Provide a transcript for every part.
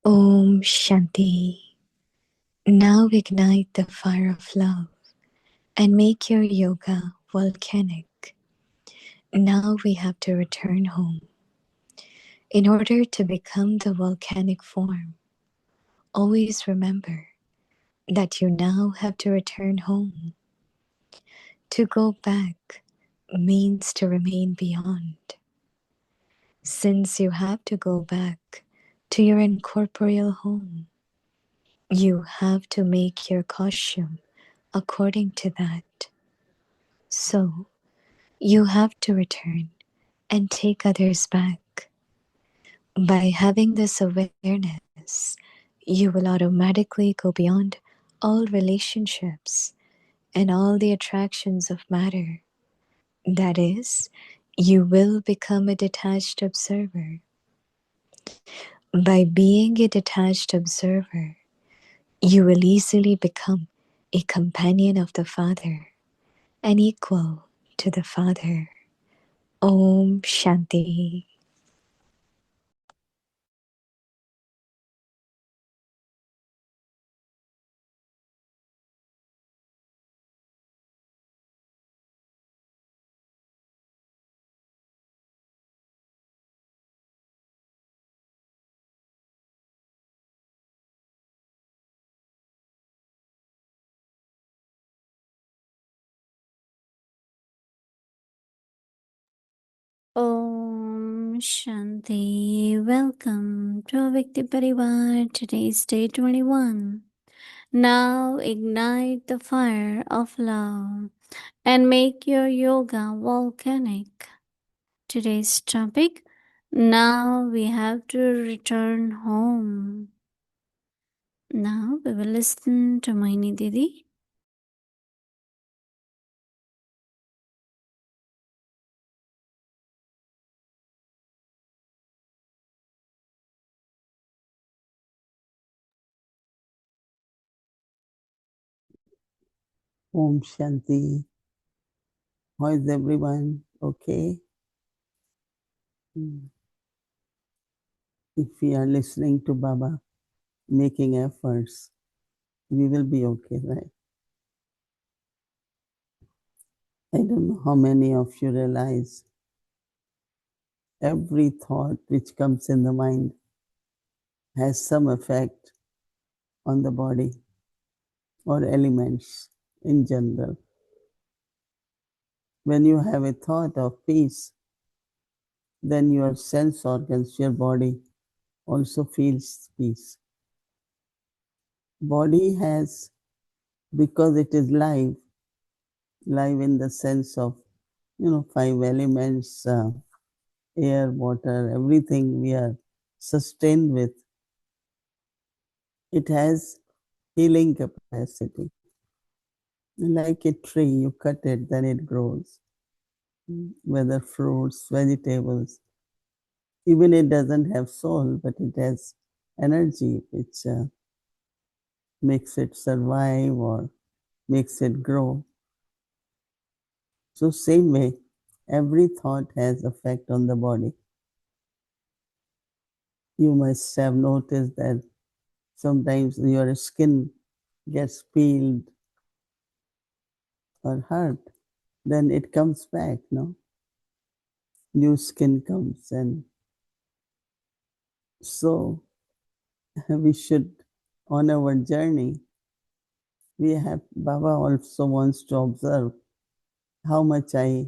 Om Shanti. Now ignite the fire of love and make your yoga volcanic. Now we have to return home. In order to become the volcanic form, always remember that you now have to return home. To go back means to remain beyond. Since you have to go back to your incorporeal home, you have to make your costume according to that. So, you have to return and take others back. By having this awareness, you will automatically go beyond all relationships and all the attractions of matter. That is, you will become a detached observer. By being a detached observer, you will easily become a companion of the Father, an equal to the Father. Om Shanti. Om Shanti. Welcome to Vikti Parivar. Today's day 21. Now ignite the fire of love and make your yoga volcanic. Today's topic. Now we have to return home. Now we will listen to Mohini Didi. Om Shanti. How is everyone? Okay? If we are listening to Baba, making efforts, we will be okay, right? I don't know how many of you realize every thought which comes in the mind has some effect on the body or elements in general. When you have a thought of peace, then your sense organs, your body also feels peace. Body has, because it is live in the sense of, five elements, air, water, everything we are sustained with. It has healing capacity. Like a tree, you cut it, then it grows. Whether fruits, vegetables, even it doesn't have soul, but it has energy which makes it survive or makes it grow. So same way, every thought has effect on the body. You must have noticed that sometimes your skin gets peeled or hurt, then it comes back, no? New skin comes, and so we should, on our journey, Baba also wants to observe how much I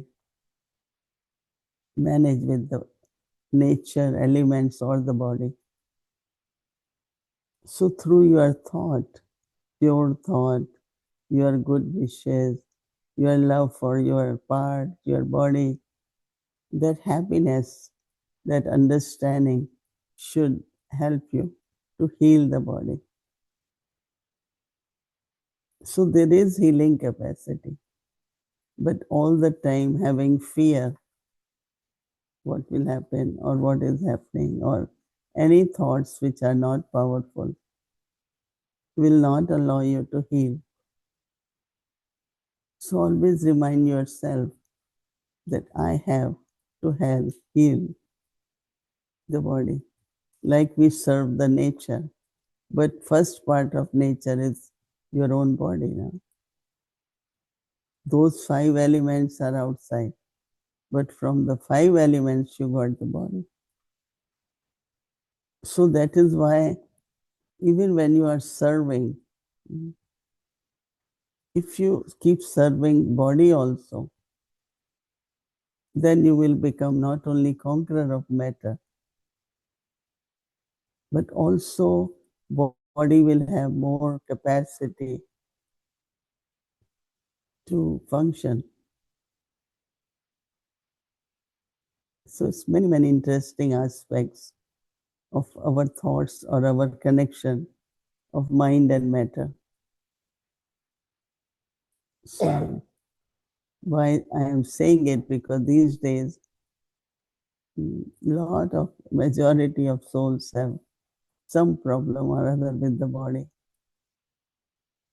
manage with the nature, elements, or the body. So through your thought, pure thought, your good wishes, your love for your part, your body, that happiness, that understanding should help you to heal the body. So there is healing capacity, but all the time having fear, what will happen or what is happening, or any thoughts which are not powerful, will not allow you to heal. So always remind yourself that I have to help heal the body. like we serve the nature. But first part of nature is your own body now. Those 5 elements are outside. But from the 5 elements, you got the body. So that is why even when you are serving, if you keep serving body also, then you will become not only conqueror of matter, but also body will have more capacity to function. So it's many interesting aspects of our thoughts or our connection of mind and matter. So why I am saying it, because these days lot of majority of souls have some problem or other with the body.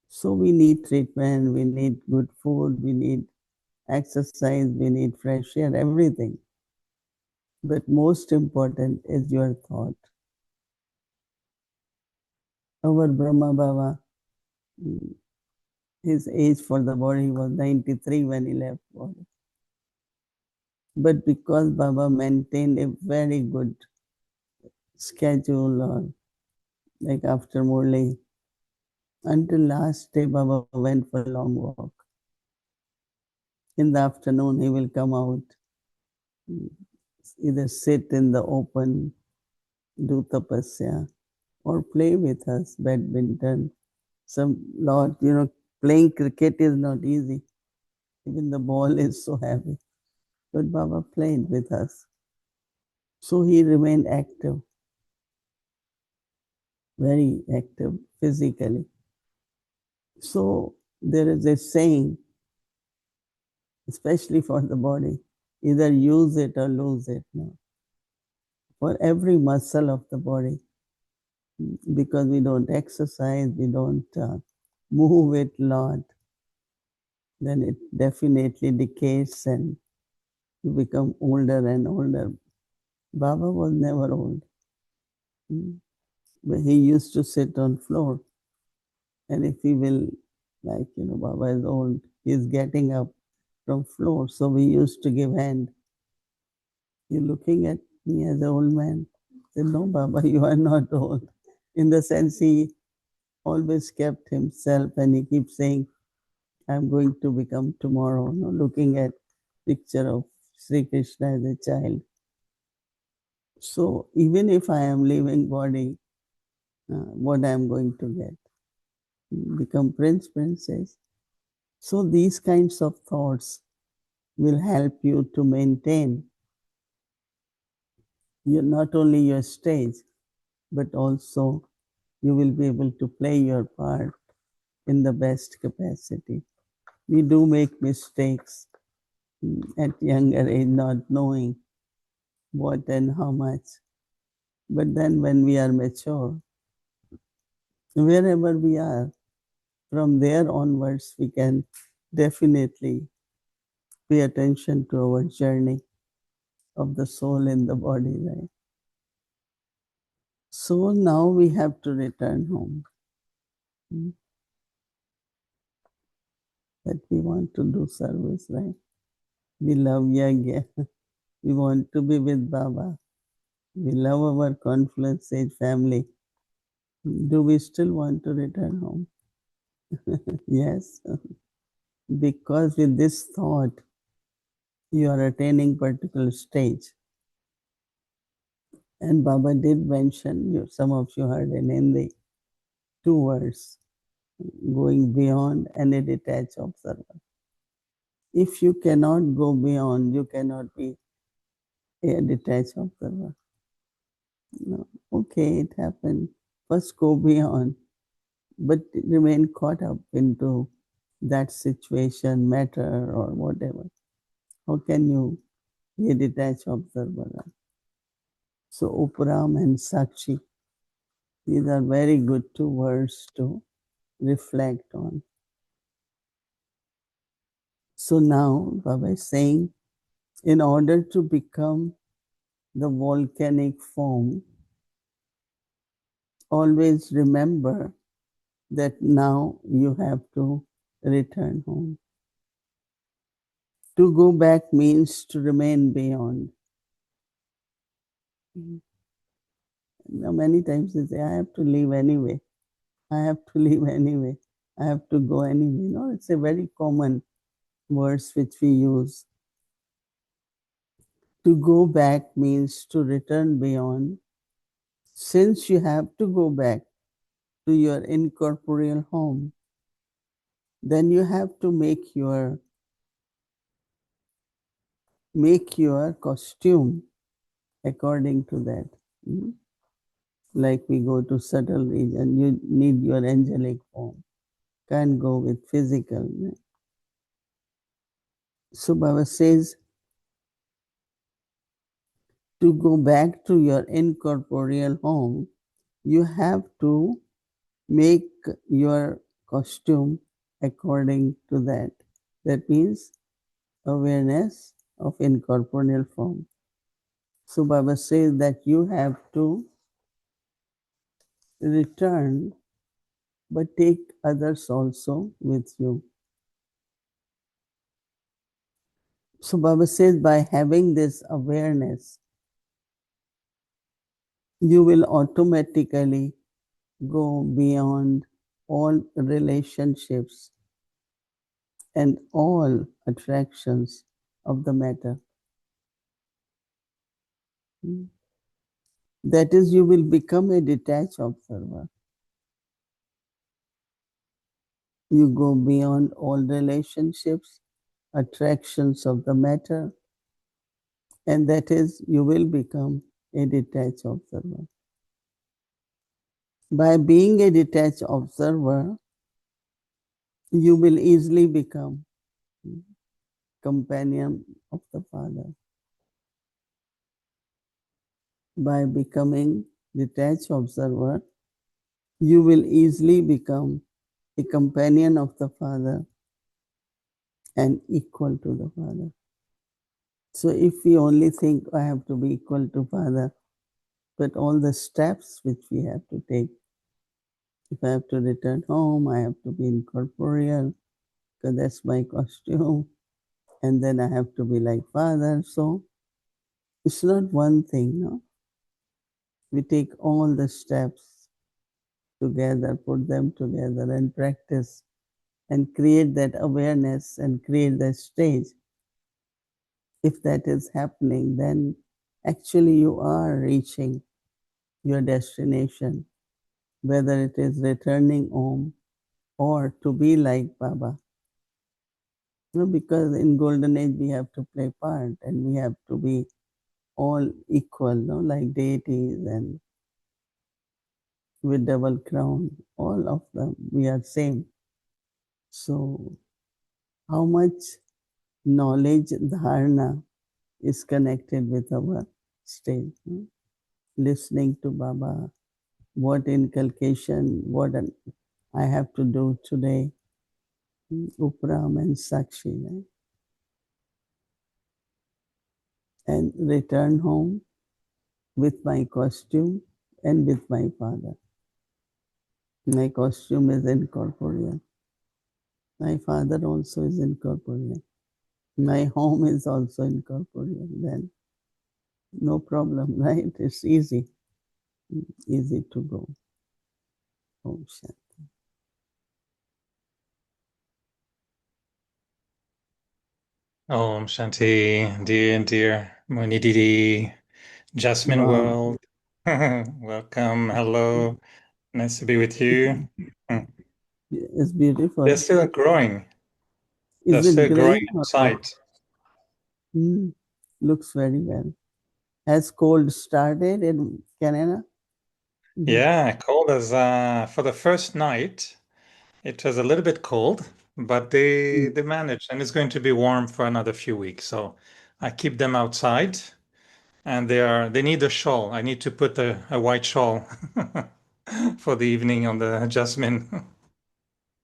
So we need treatment, we need good food, we need exercise, we need fresh air, everything. But most important is your thought. Our Brahma Baba, his age for the body was 93 when he left body. But because Baba maintained a very good schedule, or like after Murli, until last day Baba went for a long walk. In the afternoon he will come out, either sit in the open, do tapasya, or play with us, badminton. Some lot, playing cricket is not easy. Even the ball is so heavy. But Baba played with us. So he remained active, very active physically. So there is a saying, especially for the body, either use it or lose it. No? For every muscle of the body, because we don't exercise, we don't move it a lot, then it definitely decays and you become older and older. Baba was never old. But he used to sit on floor, and if he will, like, Baba is old, he's getting up from floor. So we used to give hand. You looking at me as an old man? I said, no, Baba, you are not old. In the sense he always kept himself, and he keeps saying, I'm going to become tomorrow, looking at picture of Sri Krishna as a child. So even if I am leaving body, what I am going to get? Become prince, princess. So these kinds of thoughts will help you to maintain not only your stage, but also you will be able to play your part in the best capacity. We do make mistakes at younger age, not knowing what and how much. But then when we are mature, wherever we are, from there onwards, we can definitely pay attention to our journey of the soul in the body, right? So now we have to return home. But we want to do service, right? We love Yagya. We want to be with Baba. We love our Confluence Age family. Do we still want to return home? Yes. Because with this thought, you are attaining particular stage. And Baba did mention, some of you heard in Hindi, 2 words, going beyond and a detached observer. If you cannot go beyond, you cannot be a detached observer. No. Okay, it happened. First go beyond, but remain caught up into that situation, matter, or whatever. How can you be a detached observer? So Uparam and Sakshi, these are very good 2 words to reflect on. So now Baba is saying, in order to become the volcanic form, always remember that now you have to return home. To go back means to remain beyond. Now, many times they say, I have to leave anyway. I have to leave anyway. I have to go anyway. No, it's a very common words which we use. To go back means to return beyond. Since you have to go back to your incorporeal home, then you have to make your costume according to that. Like we go to subtle region, you need your angelic form. Can't go with physical. So Baba says, to go back to your incorporeal home, you have to make your costume according to that. That means awareness of incorporeal form. So Baba says that you have to return, but take others also with you. So Baba says by having this awareness, you will automatically go beyond all relationships and all attractions of the matter. That is, you will become a detached observer. You go beyond all relationships, attractions of the matter, and that is, you will become a detached observer. By being a detached observer, you will easily become companion of the Father. By becoming detached observer, you will easily become a companion of the Father and equal to the Father. So if we only think I have to be equal to Father, but all the steps which we have to take, if I have to return home, I have to be incorporeal, because that's my costume, and then I have to be like Father. So it's not one thing, no? We take all the steps together, put them together and practice and create that awareness and create that stage. If that is happening, then actually you are reaching your destination, whether it is returning home or to be like Baba. Because in Golden Age we have to play part and we have to be all equal, like deities and with double crown, all of them, we are same. So how much knowledge dharana is connected with our state? Listening to Baba, what inculcation, what I have to do today, Upram and Sakshi, right? And return home with my costume and with my father. My costume is incorporeal. My father also is incorporeal. My home is also incorporeal. Then no problem, right? It's easy to go. Om Shanti. Om Shanti, dear Mohini Didi, Jasmine Wow. World. Welcome, hello. Nice to be with you. It's beautiful. They're still growing. Is They're it still growing growing? inside. Looks very well. Has cold started in Canada? Yeah, cold as for the first night, it was a little bit cold, but they managed, and it's going to be warm for another few weeks. So I keep them outside, and they need a shawl. I need to put a white shawl for the evening on the jasmine.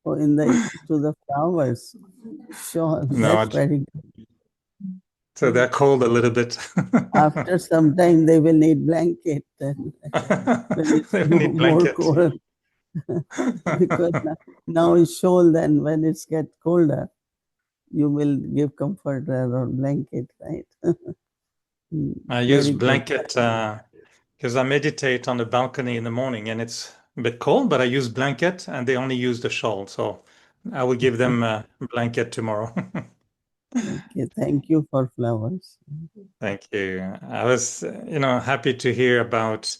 Oh, to the flowers. Sure, No, that's very good. So they're cold a little bit. After some time, they will need blanket then when it's They need more blankets. cold. Because now it's cold, and when it's get colder, you will give comforter or blanket, right? I use Very good. blanket because I meditate on the balcony in the morning and it's a bit cold, but I use blanket and they only use the shawl. So I will give them a blanket tomorrow. Okay, thank you for flowers. Thank you. I was, happy to hear about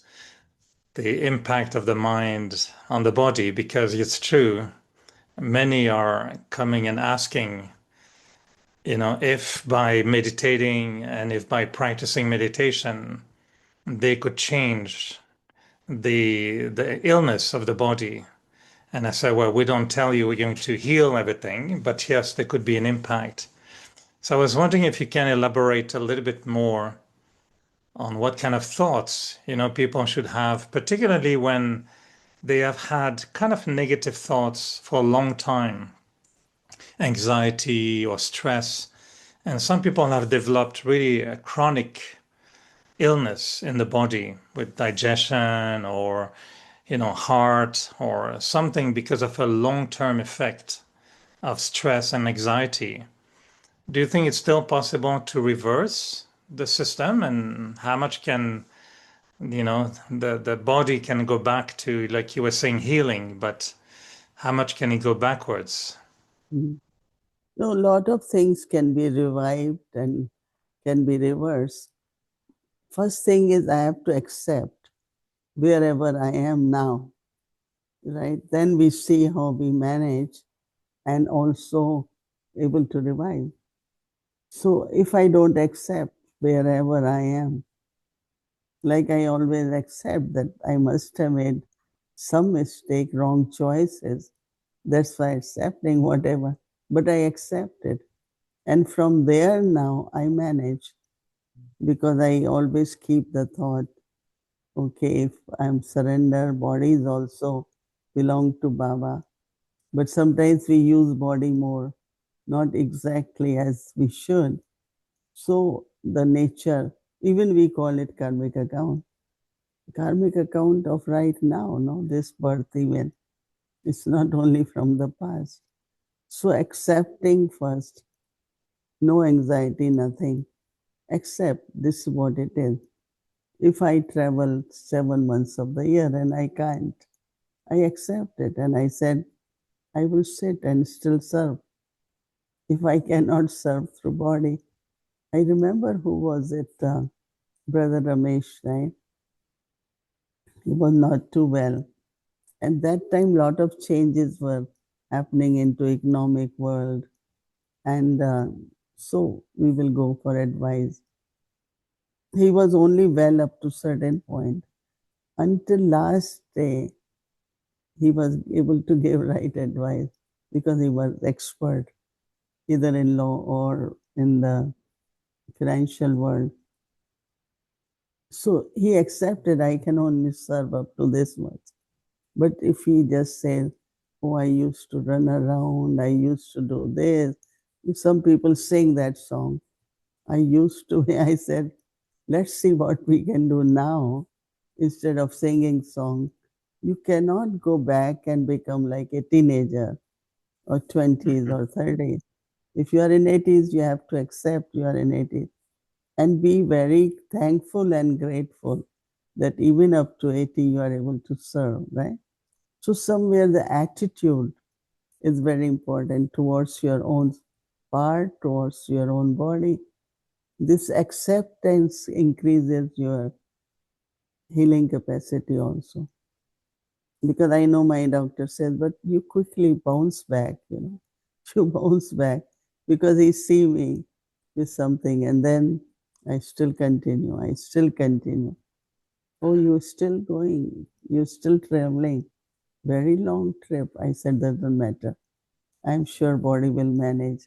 the impact of the mind on the body because it's true. Many are coming and asking, if by meditating and if by practicing meditation, they could change the illness of the body. And I said, well, we don't tell you we're going to heal everything, but yes, there could be an impact. So I was wondering if you can elaborate a little bit more on what kind of thoughts, people should have, particularly when they have had kind of negative thoughts for a long time, anxiety or stress. And some people have developed really a chronic illness in the body with digestion or heart or something because of a long-term effect of stress and anxiety. Do you think it's still possible to reverse the system, and how much can the body can go back to, like you were saying, healing, but how much can it go backwards? Mm. No, a lot of things can be revived and can be reversed. First thing is I have to accept wherever I am now, right? Then we see how we manage and also able to revive. So if I don't accept wherever I am, like I always accept that I must have made some mistake, wrong choices. That's why accepting whatever, but I accept it. And from there now I manage because I always keep the thought, okay, if I'm surrender, bodies also belong to Baba. But sometimes we use body more, not exactly as we should. So the nature, even we call it karmic account of right now, no, this birth even. It's not only from the past. So accepting first, no anxiety, nothing. Accept this is what it is. If I travel 7 months of the year and I can't, I accept it. And I said, I will sit and still serve. If I cannot serve through body, I remember who was it, Brother Ramesh, right? He was not too well. And that time, lot of changes were happening into economic world. And so we will go for advice. He was only well up to certain point. Until last day, he was able to give right advice because he was expert, either in law or in the financial world. So he accepted, I can only serve up to this much. But if he just says, oh, I used to run around, I used to do this, some people sing that song. I used to, I said, let's see what we can do now instead of singing song. You cannot go back and become like a teenager or 20s or 30s. If you are in 80s, you have to accept you are in 80s and be very thankful and grateful that even up to 80 you are able to serve, right? So somewhere the attitude is very important towards your own part, towards your own body. This acceptance increases your healing capacity also. Because I know my doctor says, but you quickly bounce back, you bounce back because he see me with something and then I still continue, I still continue. Oh, you're still going, you're still traveling. Very long trip. I said, that doesn't matter. I'm sure body will manage.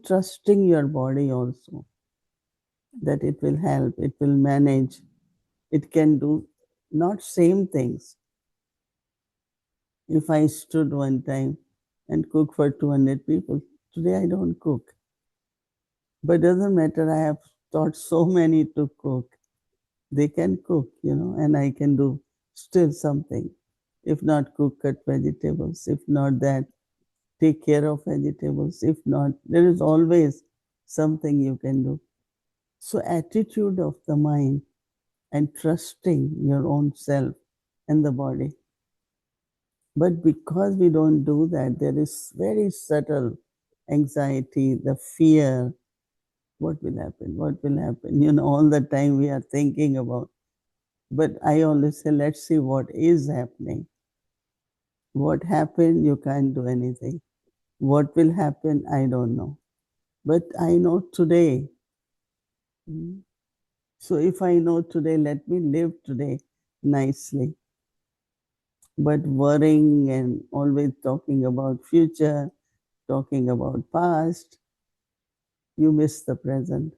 Trusting your body also, that it will help, it will manage, it can do not same things. If I stood one time and cook for 200 people, today I don't cook. But doesn't matter, I have taught so many to cook. They can cook, and I can do still something. If not cook, cut vegetables. If not that, take care of vegetables. If not, there is always something you can do. So attitude of the mind and trusting your own self and the body. But because we don't do that, there is very subtle anxiety, the fear. What will happen? What will happen? All the time we are thinking about. But I always say, let's see what is happening. What happened, you can't do anything. What will happen, I don't know. But I know today. So if I know today, let me live today nicely. But worrying and always talking about future, talking about past, you miss the present.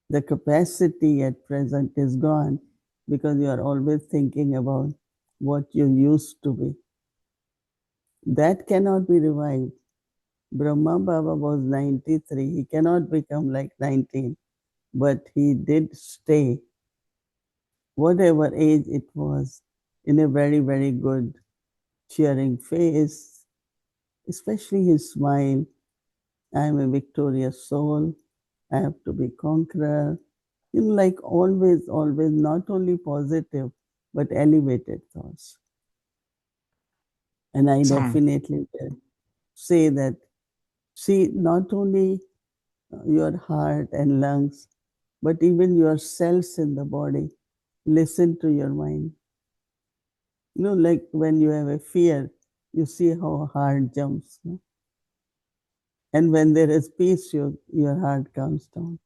The capacity at present is gone because you are always thinking about what you used to be. That cannot be revived. Brahma Baba was 93. He cannot become like 19, but he did stay, whatever age it was, in a very, very good, cheering face, especially his smile. I am a victorious soul. I have to be conqueror. Like always, always, not only positive, but elevated thoughts. And I definitely say that, see, not only your heart and lungs, but even your cells in the body, listen to your mind. Like when you have a fear, you see how heart jumps. No? And when there is peace, your heart comes down.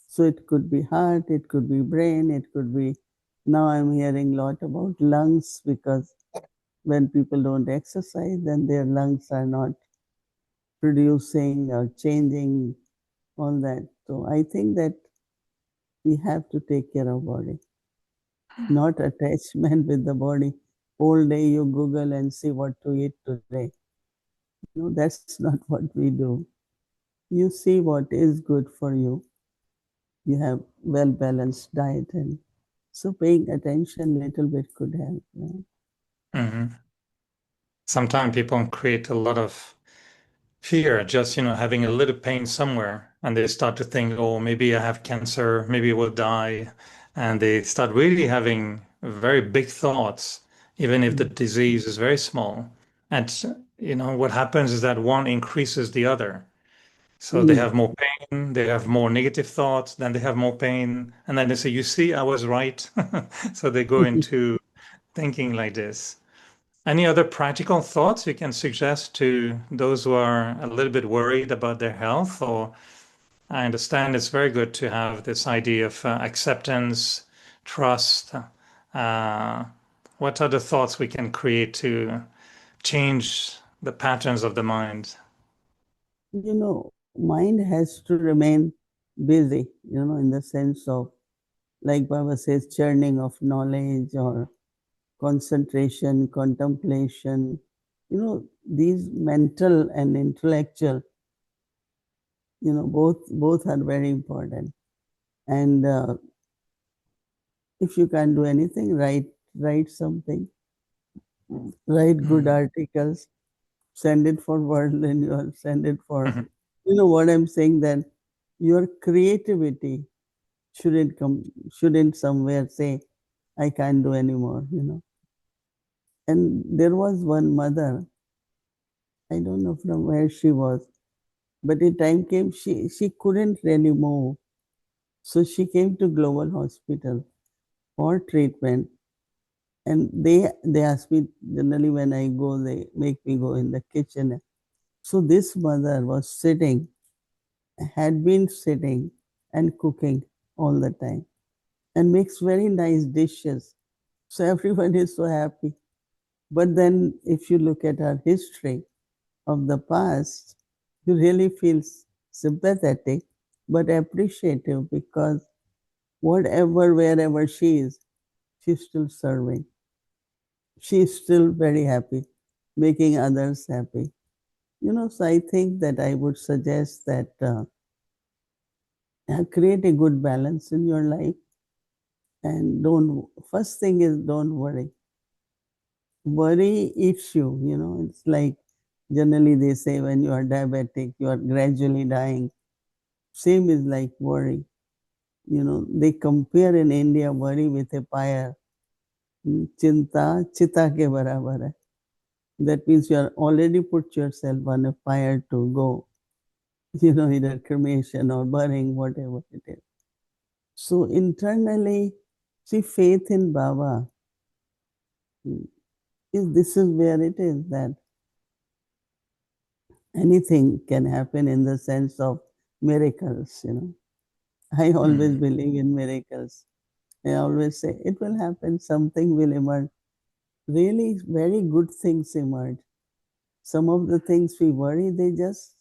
So it could be heart, it could be brain, it could be, now I'm hearing a lot about lungs, because when people don't exercise, then their lungs are not producing or changing, all that. So I think that we have to take care of body, not attachment with the body. Whole day you Google and see what to eat today. No, that's not what we do. You see what is good for you. You have well-balanced diet, and so paying attention a little bit could help. Sometimes people create a lot of fear, just having a little pain somewhere, and they start to think, oh, maybe I have cancer, maybe I will die, and they start really having very big thoughts, even if the disease is very small. And what happens is that one increases the other. So they have more pain, they have more negative thoughts, then they have more pain, and then they say, you see, I was right. So they go into thinking like this. Any other practical thoughts you can suggest to those who are a little bit worried about their health? Or I understand it's very good to have this idea of acceptance, trust. What are the thoughts we can create to change the patterns of the mind? Mind has to remain busy, in the sense of, like Baba says, churning of knowledge or concentration, contemplation. These mental and intellectual, both are very important. And if you can't do anything, write something, write good articles, send it for world renewal, send it for, what I'm saying, that your creativity shouldn't somewhere say, I can't do anymore. And there was one mother, I don't know from where she was, but a time came, she couldn't really move. So she came to Global Hospital for treatment. And they ask me, generally when I go, they make me go in the kitchen. So this mother was sitting, had been sitting and cooking all the time, and makes very nice dishes. So everyone is so happy. But then if you look at her history of the past, you really feel sympathetic but appreciative, because whatever, wherever she is, she's still serving. She's still very happy, making others happy. So I think that I would suggest that create a good balance in your life, and first thing is don't worry. Worry eats you, it's like generally they say when you are diabetic, you are gradually dying. Same is like worry. They compare in India worry with a fire. Chinta chita ke barabar hai. That means you are already put yourself on a fire to go, either cremation or burning, whatever it is. So internally, see, faith in Baba, this is where it is that anything can happen in the sense of miracles. I always believe in miracles. I always say it will happen, something will emerge. Really, very good things emerge. Some of the things we worry, they just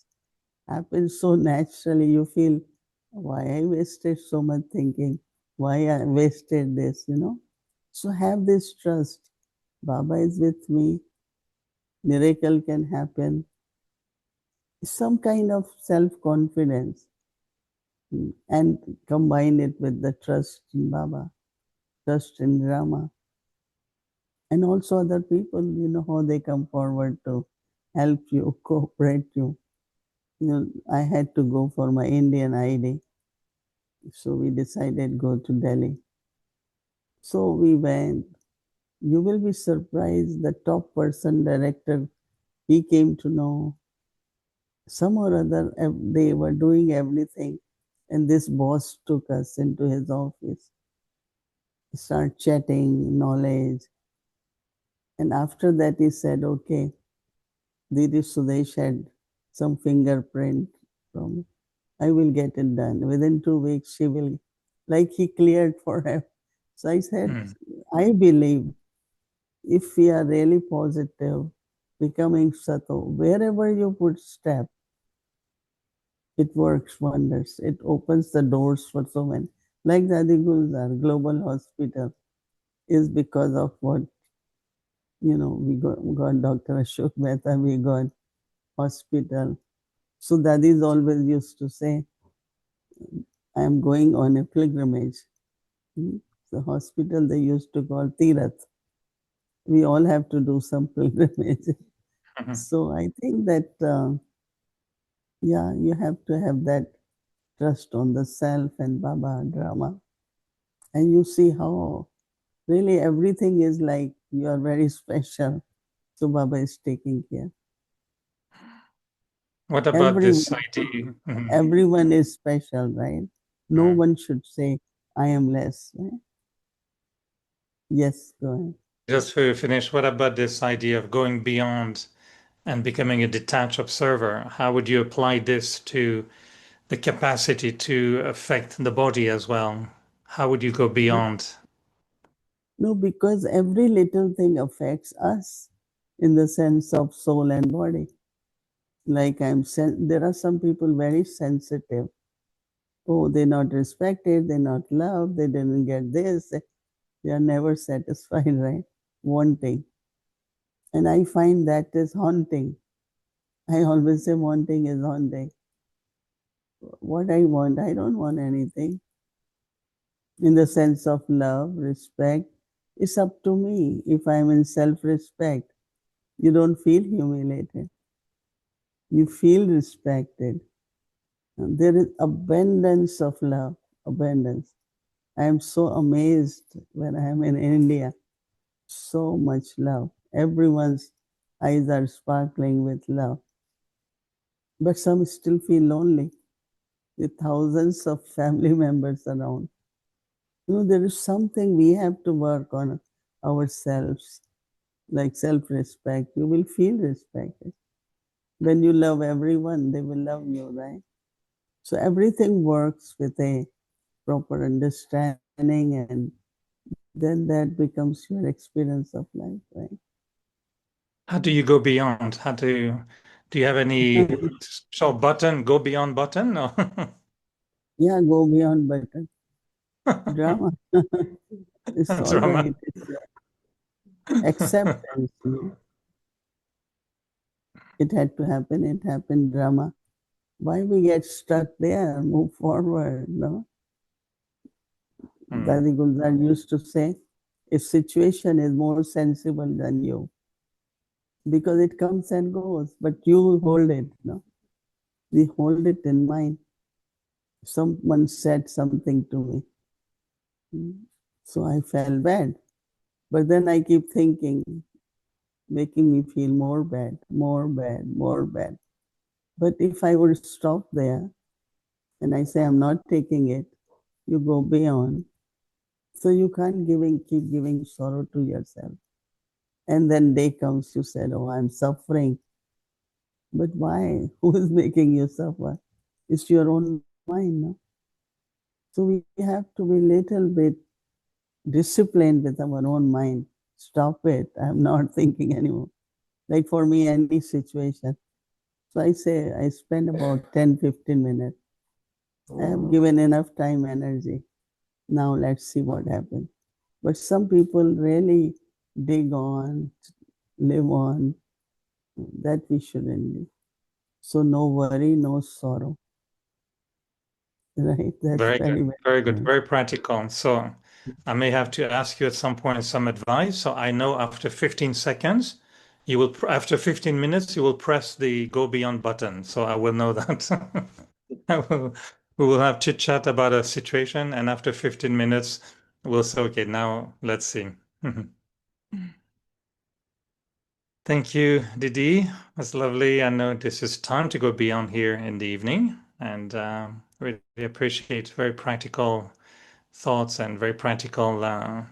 happen so naturally. You feel, why I wasted so much thinking? Why I wasted this? So have this trust. Baba is with me. Miracle can happen. Some kind of self-confidence, and combine it with the trust in Baba, trust in Rama, and also other people, how they come forward to help you, cooperate you. I had to go for my Indian ID. So we decided go to Delhi. So we went. You will be surprised, the top person director, he came to know some or other, they were doing everything. And this boss took us into his office, start chatting, knowledge. And after that, he said, okay, Didi Sudesh had some fingerprint from, I will get it done. Within 2 weeks, she will, like he cleared for her. So I said, I believe if we are really positive, becoming Sato, wherever you put step, it works wonders. It opens the doors for so many. Like Dadi Gulzar Global Hospital is because of what, we got Dr. Ashok Mehta, we got hospital. So Dadis always used to say, I am going on a pilgrimage. The hospital they used to call Tirath. We all have to do some pilgrimage. So I think that, you have to have that trust on the self and Baba drama. And you see how really everything is like you are very special. So Baba is taking care. What about Everyone, this idea? everyone is special, right? No one should say, I am less. Right? Yes, go ahead. Just to finish, what about this idea of going beyond and becoming a detached observer? How would you apply this to the capacity to affect the body as well? How would you go beyond? No, because every little thing affects us in the sense of soul and body. Like there are some people very sensitive. Oh, they're not respected, they're not loved, they didn't get this. They are never satisfied, right? Wanting. And I find that is haunting. I always say wanting is haunting. What I want, I don't want anything. In the sense of love, respect, it's up to me. If I'm in self respect, you don't feel humiliated, you feel respected. And there is abundance of love, abundance. I am so amazed when I am in India. So much love. Everyone's eyes are sparkling with love. But some still feel lonely with thousands of family members around. There is something we have to work on ourselves, like self respect. You will feel respected. When you love everyone, they will love you, right? So everything works with a proper understanding, and then that becomes your experience of life, right? How do you go beyond? Do you have any special button, go beyond button? No. Yeah, go beyond better. Drama. It's all Drama. right. It's acceptance. It had to happen. It happened. Drama. Why we get stuck there? Move forward, no? Hmm. Daddy Gulzar used to say, a situation is more sensible than you because it comes and goes, but you hold it, no? We hold it in mind. Someone said something to me, so I felt bad. But then I keep thinking, making me feel more bad, more bad, more bad. But if I would stop there and I say, I'm not taking it, you go beyond. So you can't keep giving sorrow to yourself. And then day comes, you said, oh, I'm suffering. But why? Who is making you suffer? It's your own mind, no? So we have to be little bit disciplined with our own mind. Stop it. I'm not thinking anymore. Like for me, any situation. So I say I spend about 10, 15 minutes. I have given enough time, energy. Now let's see what happens. But some people really dig on, live on. That we shouldn't do. So no worry, no sorrow. Right? That's Very very, good, very very good, important. very practical. So I may have to ask you at some point some advice. So I know after 15 seconds, after 15 minutes, you will press the go beyond button. So I will know that. We will have chit chat about a situation, and after 15 minutes, we'll say, okay, now let's see. Thank you, Didi. That's lovely. I know this is time to go beyond here in the evening, and really appreciate very practical thoughts and very practical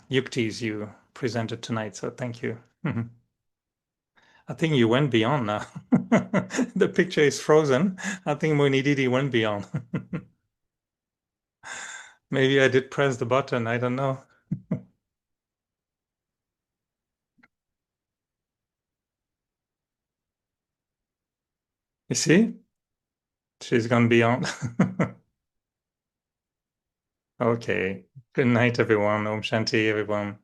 yuktis you presented tonight. So thank you. I think you went beyond now. The picture is frozen. I think Mohini Didi went beyond. Maybe I did press the button. I don't know. You see? She's gone beyond. Okay. Good night, everyone. Om Shanti, everyone.